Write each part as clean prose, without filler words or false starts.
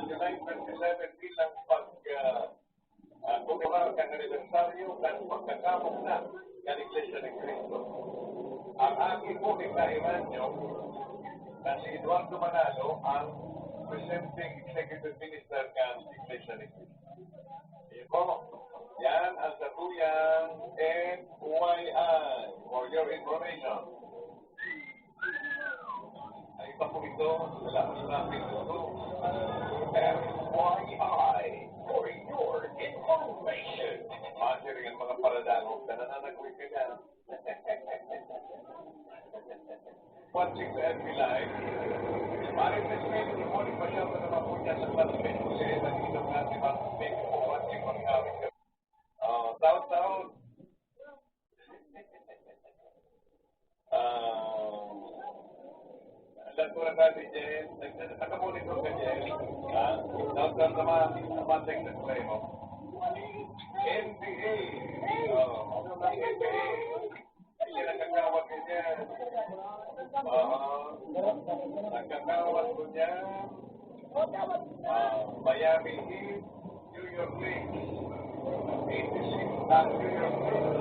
July 27 bilang pag-kumemora ng anibersaryo ng pagkakamok na ng Iglesia ni Cristo. Ang aking muling naiman nyo na si Eduardo Manalo ang presenting executive minister ng Iglesia ni Cristo. Ayan po. Yan ang satuyang FYI for your information. Ang iba po ito, lalaki namin ito. FYI for your information. Masiring ang mga paradangos na nananagoy ka na. Watching the FB Live. Maring Mesmeli, ikunin pa siya pa naman po niya sa classmate ko siya. Nag-inom nga si Mesmeli po watching mga kawin ka. Taon-taon. Nagturan natin, Jen. Nagkamonitor ka, Jen. Taon-taon naman sa play mo. NBA. NBA. Hindi nagkakawat ka dyan. Nagkakawat ko dyan. Miami Heat, New York Knicks. 86 at New York Knicks.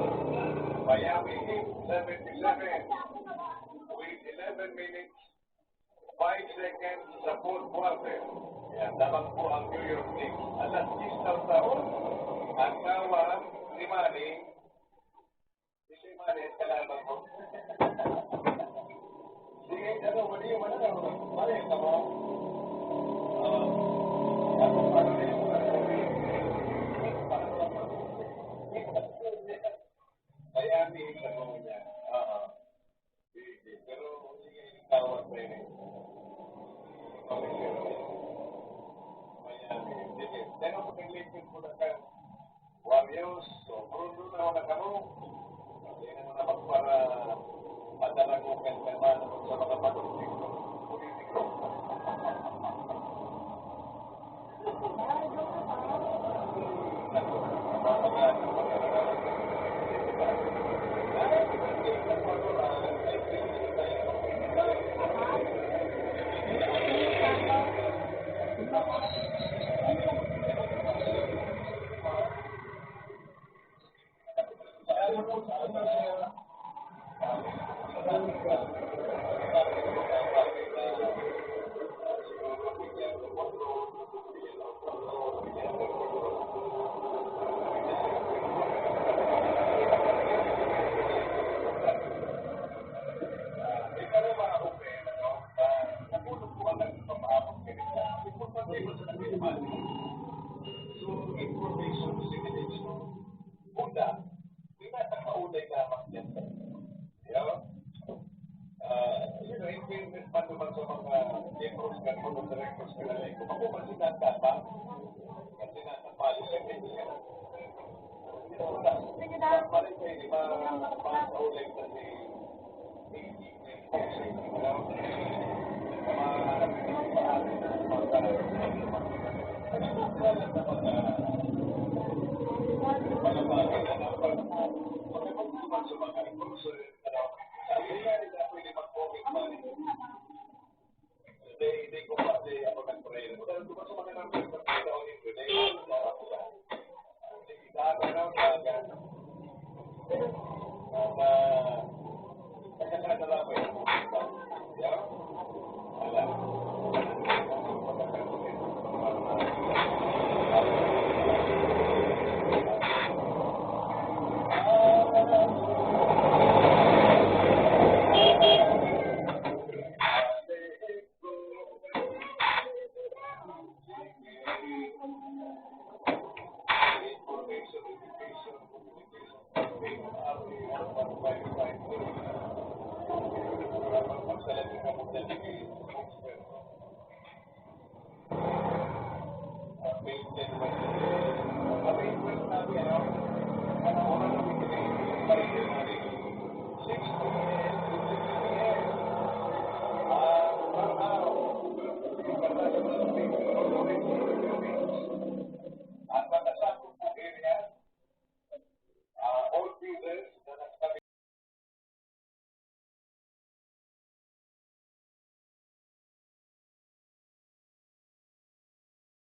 Miami Heat, 77. With 11 minutes, 5 seconds sa fourth quarter. Yan, dapat po ang New York Knicks. Alas 10 ng taon, ang kawan ni Manning, si Manning, kalaban mo. Sige, mali yung Manning, tamo. Ako, paano rin yung Miami, sa niya. Pero, sige, kawan pa rin. Miami, sige. Pero kung nag-lipid mo na ka, Warriors, so, puro na ako na kamo. Hindi na naman para padala ko naman sa mga politiko.